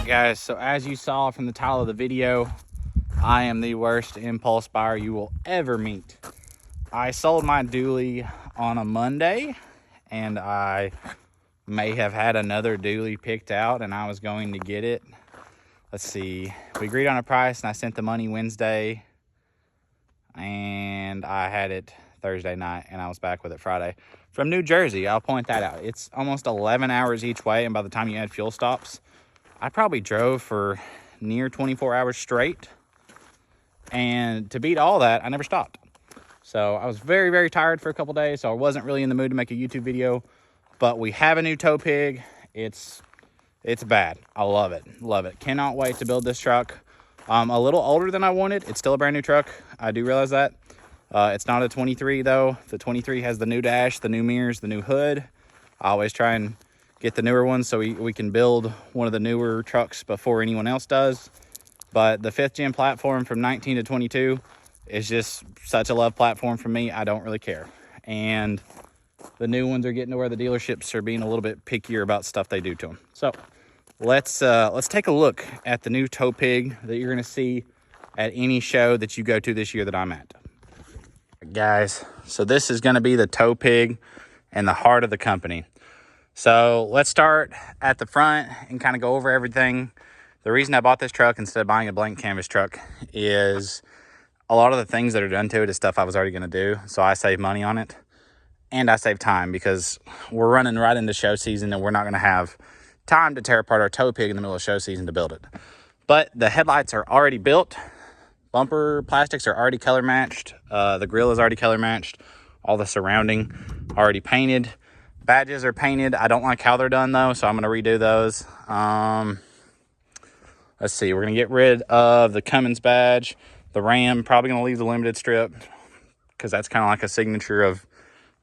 Guys, so as you saw from the title of the video, I am the worst impulse buyer you will ever meet. I sold my dually on a Monday, and I may have had another dually picked out, and I was going to get it. Let's see, we agreed on a price, and I sent the money Wednesday, and I had it Thursday night, and I was back with it Friday. From New Jersey, I'll point that out. It's almost 11 hours each way, and by the time you add fuel stops, I probably drove for near 24 hours straight. And to beat all that, I never stopped. So I was very, very tired for a couple days, so I wasn't really in the mood to make a YouTube video. But we have a new tow pig. It's bad. I love it. Love it. Cannot wait to build this truck. A little older than I wanted. It's still a brand new truck. I do realize that. It's not a 23 though. The 23 has the new dash, the new mirrors, the new hood. I always try and get the newer ones so we can build one of the newer trucks before anyone else does. But the 5th gen platform from 19 to 22 is just such a love platform for me. I don't really care. And the new ones are getting to where the dealerships are being a little bit pickier about stuff they do to them. So let's take a look at the new tow pig that you're going to see at any show that you go to this year that I'm at. Guys, so this is going to be the tow pig and the heart of the company. So let's start at the front and kind of go over everything. The reason I bought this truck instead of buying a blank canvas truck is a lot of the things that are done to it is stuff I was already going to do. So I save money on it and I save time because we're running right into show season and we're not going to have time to tear apart our tow pig in the middle of show season to build it. But the headlights are already built. Bumper plastics are already color matched. The grill is already color matched. All the surrounding already painted. Badges are painted. I don't like how they're done though, so I'm going to redo those. Let's see, we're going to get rid of the Cummins badge. The Ram, probably going to leave the limited strip because that's kind of like a signature of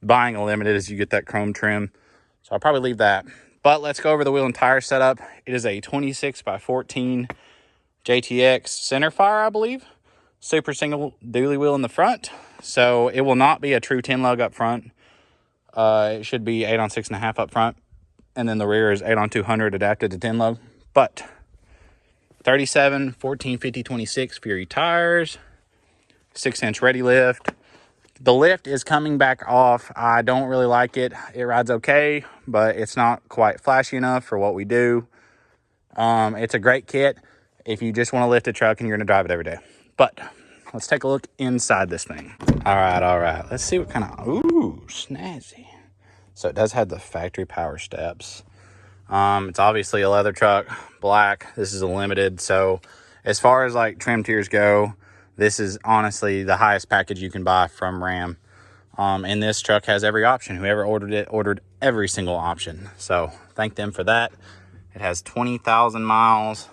buying a limited as you get that chrome trim. So I'll probably leave that. But let's go over the wheel and tire setup. It is a 26 by 14 JTX centerfire, I believe. Super single dually wheel in the front. So it will not be a true 10 lug up front. It should be 8 on 6.5 up front. And then the rear is 8 on 200 adapted to 10 lug. But 37, 14, 50, 26 Fury tires. 6-inch ready lift. The lift is coming back off. I don't really like it. It rides okay, but it's not quite flashy enough for what we do. It's a great kit if you just want to lift a truck and you're going to drive it every day. But let's take a look inside this thing. All right. Let's see what kind of, ooh, snazzy. So it does have the factory power steps. It's obviously a leather truck, black. This is a limited. So as far as like trim tiers go, this is honestly the highest package you can buy from Ram. And this truck has every option. Whoever ordered it ordered every single option. So thank them for that. It has 20,000 miles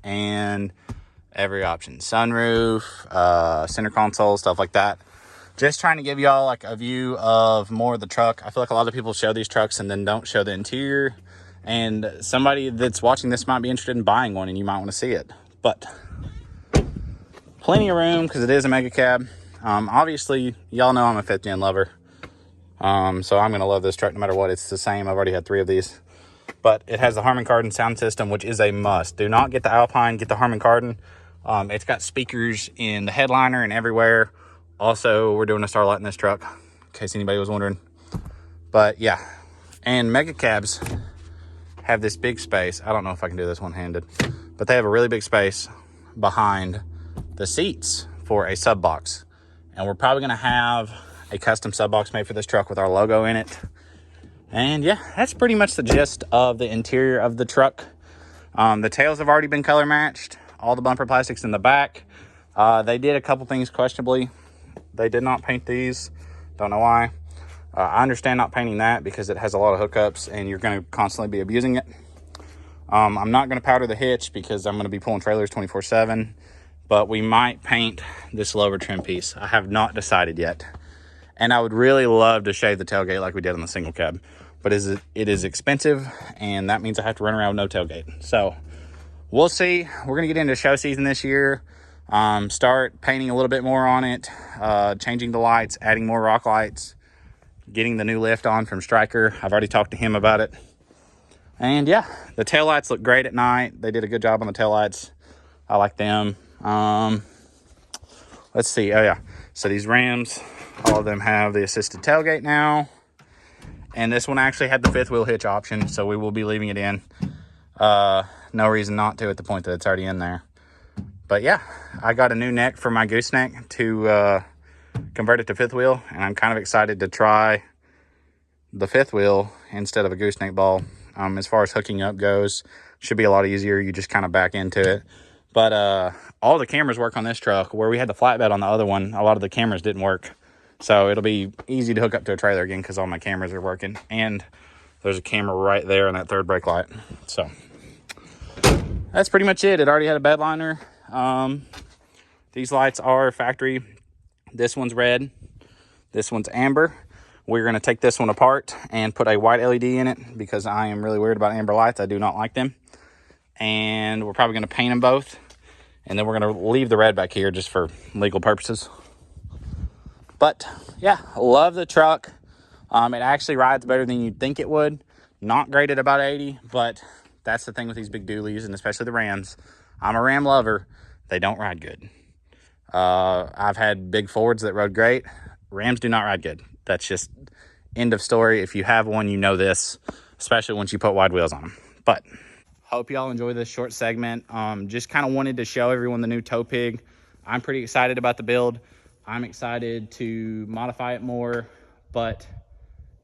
and every option. Sunroof, center console, stuff like that. Just trying to give y'all like a view of more of the truck. I feel like a lot of people show these trucks and then don't show the interior. And somebody that's watching this might be interested in buying one and you might want to see it. But plenty of room because it is a mega cab. Obviously, y'all know I'm a 5th gen lover. So I'm going to love this truck no matter what. It's the same. I've already had 3 of these. But it has the Harman Kardon sound system, which is a must. Do not get the Alpine, get the Harman Kardon. It's got speakers in the headliner and everywhere. Also, we're doing a Starlight in this truck, in case anybody was wondering. But yeah, and mega cabs have this big space. I don't know if I can do this one-handed, but they have a really big space behind the seats for a sub box. And we're probably going to have a custom sub box made for this truck with our logo in it. And yeah, that's pretty much the gist of the interior of the truck. The tails have already been color matched. All the bumper plastics in the back. They did a couple things questionably. They did not paint these. Don't know why. I understand not painting that because it has a lot of hookups and you're going to constantly be abusing it. I'm not going to powder the hitch because I'm going to be pulling trailers 24/7. But we might paint this lower trim piece. I have not decided yet. And I would really love to shave the tailgate like we did on the single cab. But it is expensive and that means I have to run around with no tailgate. So we'll see. We're going to get into show season this year. Start painting a little bit more on it. Changing the lights, adding more rock lights. Getting the new lift on from Stryker. I've already talked to him about it. And yeah, the taillights look great at night. They did a good job on the taillights. I like them. Let's see. Oh yeah, so these Rams, all of them have the assisted tailgate now. And this one actually had the fifth wheel hitch option, so we will be leaving it in. No reason not to at the point that it's already in there. But yeah, I got a new neck for my gooseneck to convert it to fifth wheel, and I'm kind of excited to try the fifth wheel instead of a gooseneck ball. As far as hooking up goes, should be a lot easier. You just kind of back into it. But all the cameras work on this truck. Where we had the flatbed on the other one, a lot of the cameras didn't work. So it'll be easy to hook up to a trailer again because all my cameras are working. And there's a camera right there on that third brake light. So that's pretty much it. It already had a bed liner. These lights are factory. This one's red. This one's amber. We're going to take this one apart and put a white LED in it because I am really weird about amber lights. I do not like them. And we're probably going to paint them both. And then we're going to leave the red back here just for legal purposes. But yeah, love the truck. It actually rides better than you'd think it would. Not great at about 80, but that's the thing with these big dualies, and especially the Rams. I'm a Ram lover. They don't ride good. I've had big Fords that rode great. Rams do not ride good. That's just end of story. If you have one, you know this, especially once you put wide wheels on them. But hope y'all enjoy this short segment. Just kind of wanted to show everyone the new tow pig. I'm pretty excited about the build. I'm excited to modify it more, but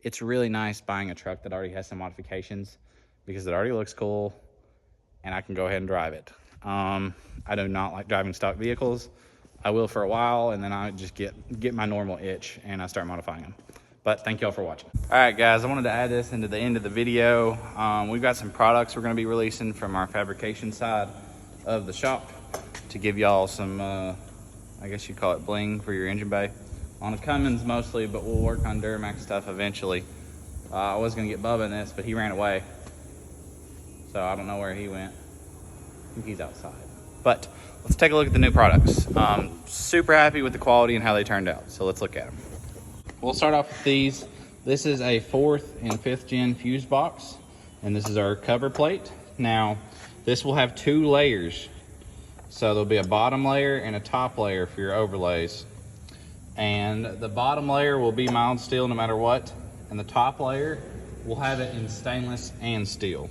it's really nice buying a truck that already has some modifications because it already looks cool and I can go ahead and drive it. I do not like driving stock vehicles. I will for a while, and then I just get my normal itch and I start modifying them. But thank y'all for watching. All right, guys, I wanted to add this into the end of the video. We've got some products we're gonna be releasing from our fabrication side of the shop to give y'all some, I guess you call it bling for your engine bay. On a Cummins mostly, but we'll work on Duramax stuff eventually. I was gonna get Bubba in this, but he ran away. So I don't know where he went. I think he's outside. But let's take a look at the new products. Super happy with the quality and how they turned out. So let's look at them. We'll start off with these. This is a 4th and 5th gen fuse box, and this is our cover plate. Now, this will have 2 layers. So there'll be a bottom layer and a top layer for your overlays. And the bottom layer will be mild steel no matter what, and the top layer will have it in stainless and steel.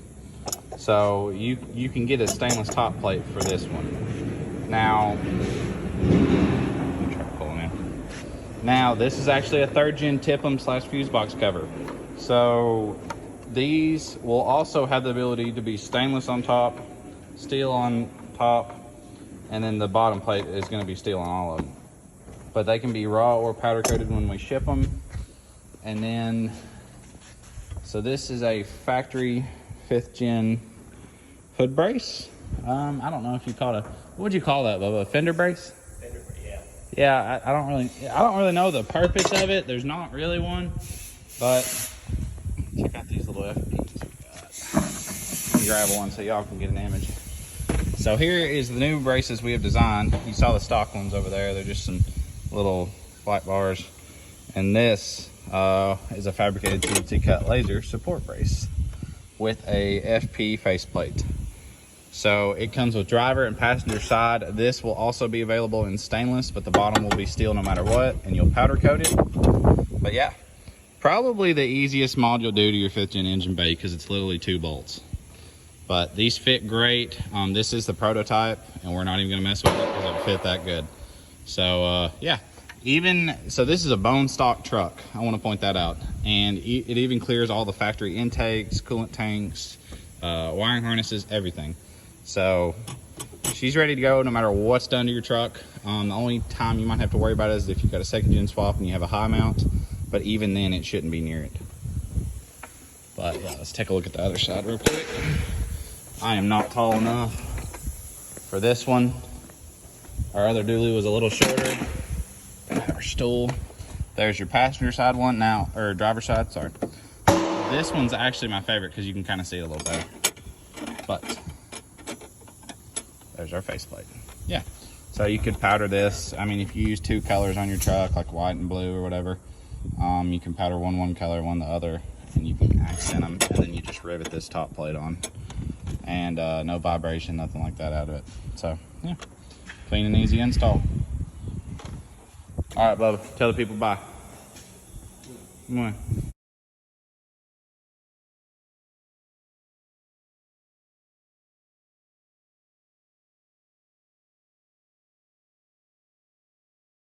So you can get a stainless top plate for this one. Now, Now, this is actually a 3rd gen TIPM / fuse box cover. So these will also have the ability to be stainless on top, steel on top, and then the bottom plate is going to be steel on all of them. But they can be raw or powder coated when we ship them. And then, so this is a factory 5th gen hood brace. I don't know if you call it what would you call that, Bubba? A fender brace? Yeah, I don't really know the purpose of it. There's not really one, but check out these little FPs we got. Grab one so y'all can get an image. So here is the new braces we have designed. You saw the stock ones over there. They're just some little flat bars. And this is a fabricated CNC cut laser support brace with a FP faceplate. So it comes with driver and passenger side. This will also be available in stainless, but the bottom will be steel no matter what, and you'll powder coat it. But yeah, probably the easiest mod you'll do to your 5th gen engine bay because it's literally 2 bolts. But these fit great. This is the prototype, and we're not even gonna mess with it because it fit that good. So yeah, so this is a bone stock truck. I wanna point that out. And it even clears all the factory intakes, coolant tanks, wiring harnesses, everything. So she's ready to go no matter what's done to your truck. The only time you might have to worry about it is if you've got a 2nd gen swap and you have a high mount, but even then it shouldn't be near it. But yeah, let's take a look at the other side real quick. I am not tall enough for this one. Our other dually was a little shorter. Gonna have our stool. There's your passenger side one now, or driver side, sorry. This one's actually my favorite because you can kind of see it a little better. But there's our faceplate. Yeah, so you could powder this. I mean, if you use 2 colors on your truck, like white and blue or whatever, you can powder one color, one the other, and you can accent them, and then you just rivet this top plate on. And no vibration, nothing like that out of it. So yeah, clean and easy install. All right, Bubba, tell the people bye. Come on.